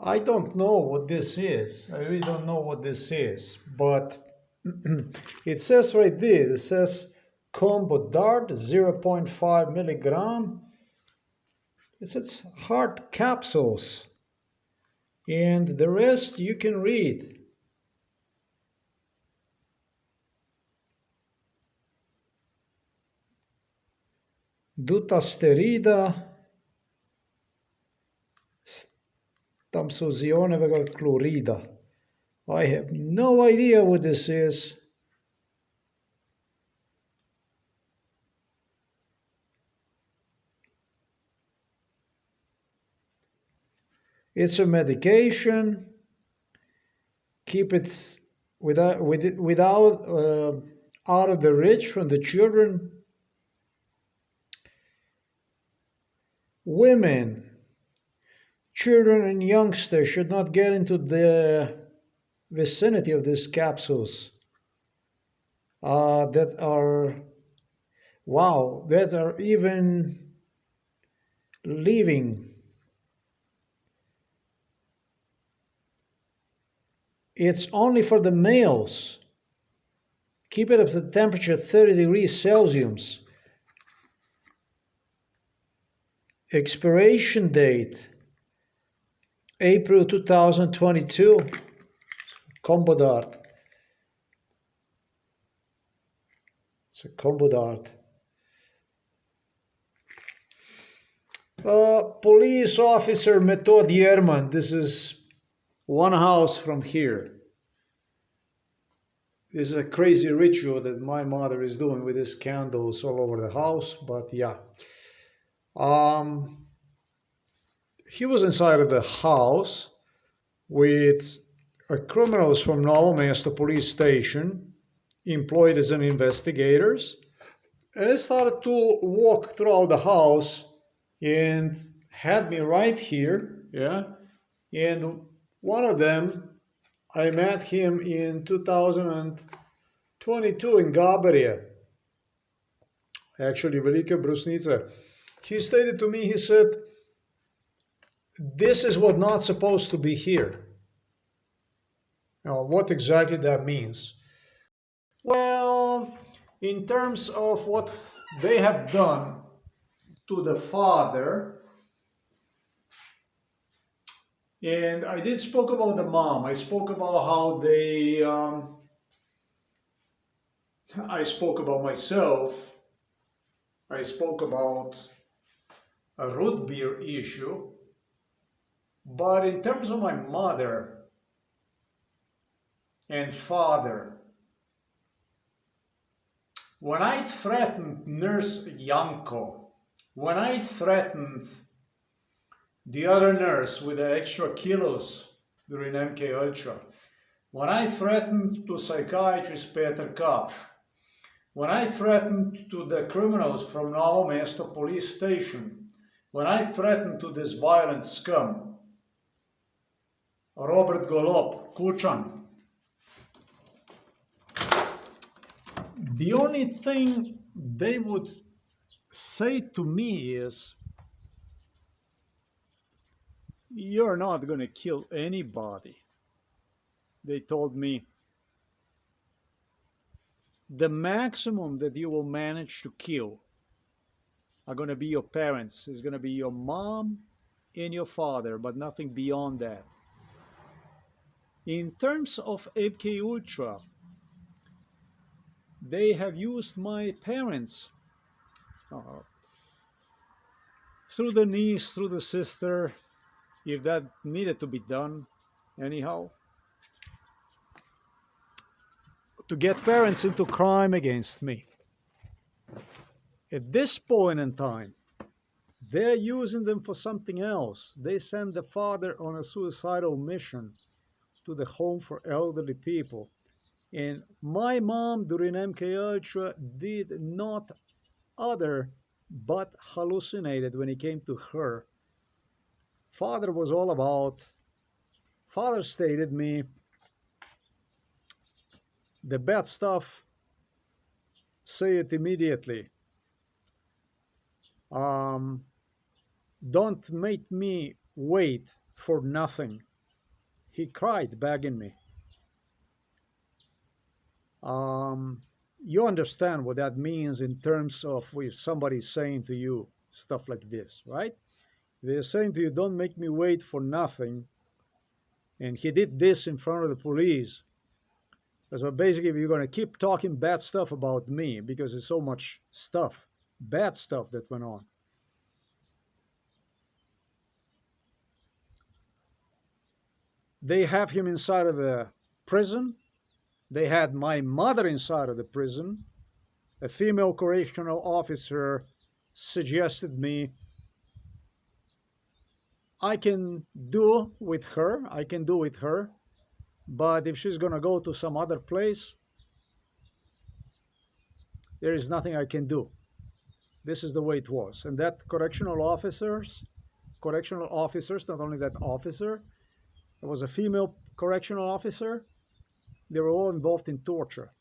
I don't know what this is. I really don't know what this is, but it says right there, it says combo dart 0.5 milligram. It's hard capsules, and the rest you can read. Dutasterida, tamsuzione chlorida. I have no idea what this is. It's a medication. Keep it without out of the reach from the children. Women, children, and youngsters should not get into the vicinity of these capsules that are, wow, that are even living. It's only for the males. Keep it up to the temperature 30 degrees Celsius. Expiration date April 2022. Combo dart. It's a combo dart. Police officer Method Yerman. This is one house from here. This is a crazy ritual that my mother is doing with these candles all over the house, but yeah. He was inside of the house with criminals from Novo Mesto police station, employed as an investigators, and they started to walk throughout the house and had me right here, yeah. And one of them, I met him in 2022 in Gabaria, actually Velika Brusnica. He stated to me, he said, this is what not supposed to be here. Now, what exactly that means? Well, in terms of what they have done to the father, and I did spoke about the mom. I spoke about how they, I spoke about myself. I spoke about a root beer issue. But in terms of my mother and father, when I threatened Nurse Yanko, when I threatened the other nurse with the extra kilos during MK Ultra, when I threatened to psychiatrist Peter Kapsch, when I threatened to the criminals from Novo Mesto police station, when I threatened to this violent scum, Robert Golob, Kuchan, the only thing they would say to me is, you're not going to kill anybody. They told me, the maximum that you will manage to kill are going to be your parents. It's going to be your mom and your father, but nothing beyond that. In terms of MK Ultra, they have used my parents through the niece, through the sister, if that needed to be done anyhow, to get parents into crime against me. At this point in time, they're using them for something else. They send the father on a suicidal mission to the home for elderly people. And my mom during MK Ultra did not other but hallucinated when it came to her. Father was all about, father stated me, the bad stuff, say it immediately. Don't make me wait for nothing. he cried, begging me. Um, you understand what that means in terms of if somebody's saying to you stuff like this, right? They're saying to you, don't make me wait for nothing. And he did this in front of the police. So basically, if you're going to keep talking bad stuff about me, because there's so much stuff, bad stuff that went on. They have him inside of the prison. They had my mother inside of the prison. A female correctional officer suggested me I can do with her, but if she's going to go to some other place, there is nothing I can do. This is the way it was. And that correctional officers, not only that officer, there was a female correctional officer, they were all involved in torture.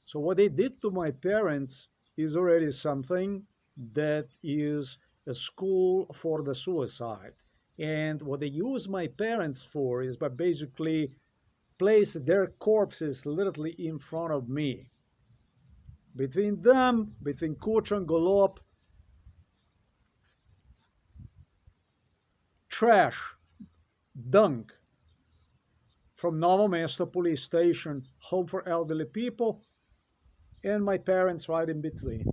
So what they did to my parents is already something that is a school for the suicide. And what they use my parents for is by basically place their corpses literally in front of me. Between them, between Kuch and Golop, trash, dung from Novo Mesto police station, home for elderly people, and my parents right in between.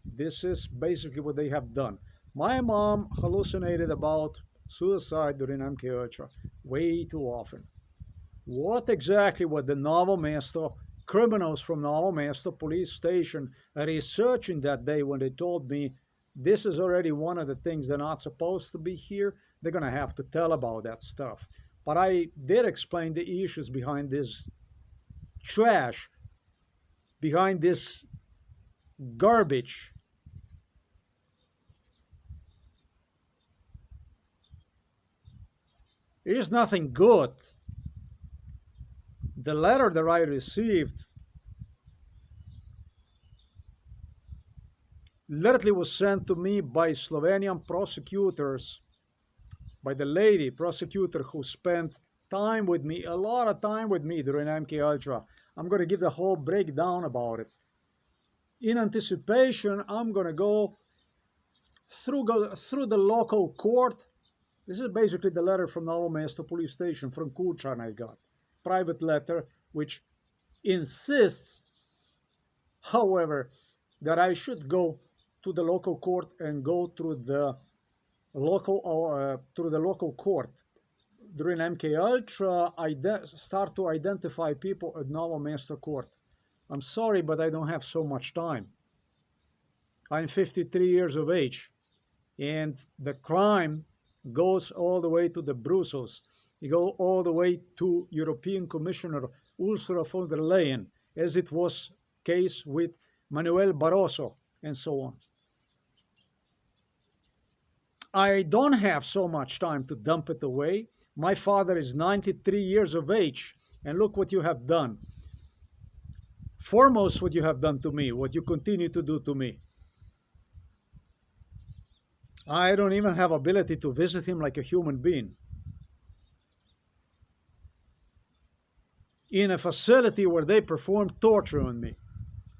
This is basically what they have done. My mom hallucinated about suicide during MK Ultra way too often. What exactly were the Novo Mesto criminals from Novo Mesto police station researching that day when they told me this is already one of the things they're not supposed to be here? They're going to have to tell about that stuff. But I did explain the issues behind this trash, behind this garbage. There is nothing good. The letter that I received literally was sent to me by Slovenian prosecutors, by the lady prosecutor who spent time with me, a lot of time with me during MK Ultra. I'm going to give the whole breakdown about it. In anticipation, I'm going to go through the local court. This is basically the letter from Novo Mesto police station from Kuchan I got. Private letter which insists, however, that I should go to the local court and go through the local court. During MK Ultra, I start to identify people at Novo Mesto court. I'm sorry, but I don't have so much time. I'm 53 years of age, and the crime goes all the way to the Brussels. You go all the way to European Commissioner Ursula von der Leyen, as it was case with Manuel Barroso, and so on. I don't have so much time to dump it away. My father is 93 years of age, and look what you have done. Foremost, what you have done to me, what you continue to do to me. I don't even have ability to visit him like a human being. In a facility where they perform torture on me.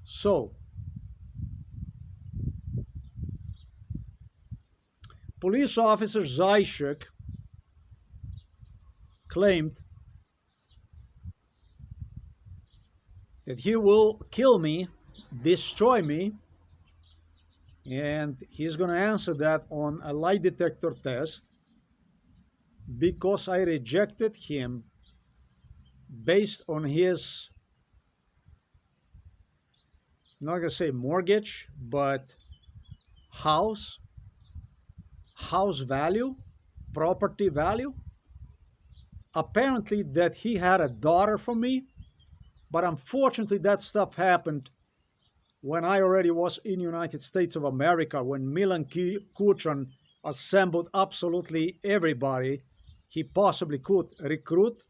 So, police officer Zajcik claimed that he will kill me, destroy me, and he's going to answer that on a lie detector test because I rejected him based on his, I'm not going to say mortgage, but house value, property value. Apparently that he had a daughter from me, but unfortunately that stuff happened when I already was in United States of America, when Milan Kuchan assembled absolutely everybody he possibly could recruit.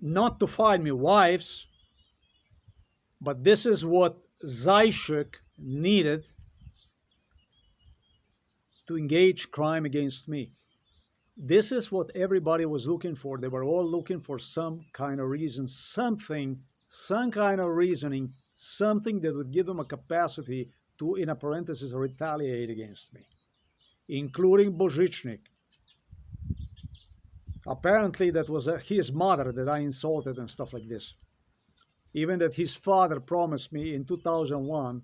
Not to find me wives, but this is what Zajcik needed to engage crime against me. This is what everybody was looking for. They were all looking for some kind of reason, something, some kind of reasoning, something that would give them a capacity to, in a parenthesis, retaliate against me, including Božičnik. Apparently, that was his mother that I insulted and stuff like this. Even that his father promised me in 2001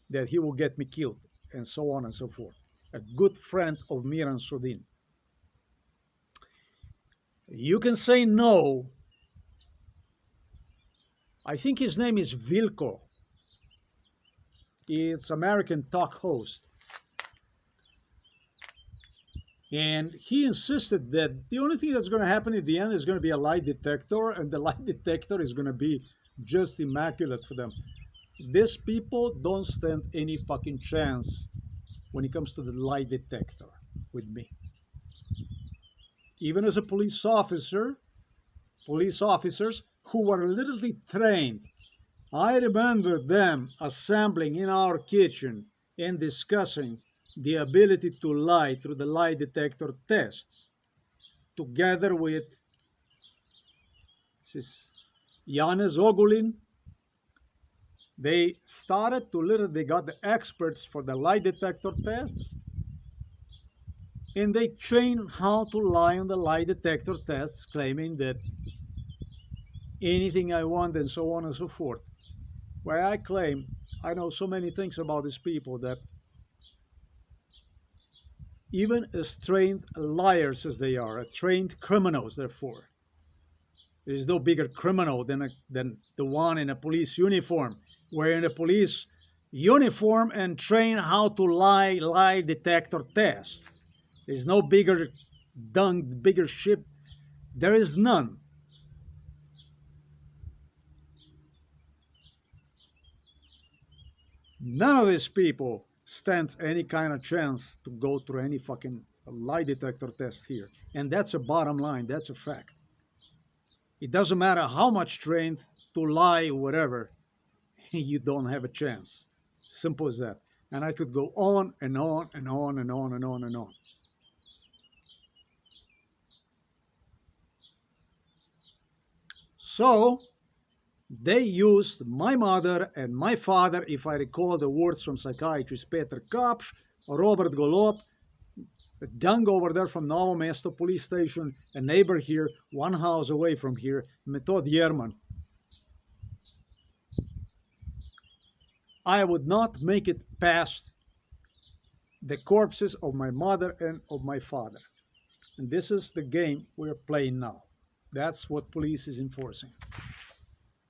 that he will get me killed, and so on and so forth. A good friend of Miran Sudin. You can say no. I think his name is Vilko. It's American talk host. And he insisted that the only thing that's going to happen at the end is going to be a lie detector, and the lie detector is going to be just immaculate for them. These people don't stand any fucking chance when it comes to the lie detector with me. Even as a police officer, police officers who were literally trained, I remember them assembling in our kitchen and discussing the ability to lie through the lie detector tests, together with Janez Ogulin. They started to literally, they got the experts for the lie detector tests, and they trained how to lie on the lie detector tests, claiming that anything I want and so on and so forth. Where I claim I know so many things about these people that even as trained liars as they are, trained criminals, therefore, there is no bigger criminal than the one in a police uniform, wearing a police uniform and train how to lie detector test. There's no bigger ship. There is none. None of these people stands any kind of chance to go through any fucking lie detector test here. And that's a bottom line. That's a fact. It doesn't matter how much trained to lie or whatever, you don't have a chance. Simple as that. And I could go on and on and on and on and on and on. So they used my mother and my father, if I recall the words from psychiatrist Peter Kapsch, Robert Golob, the dung over there from Novo Mesto police station, a neighbor here, one house away from here, Metod Yerman. I would not make it past the corpses of my mother and of my father. And this is the game we're playing now. That's what police is enforcing.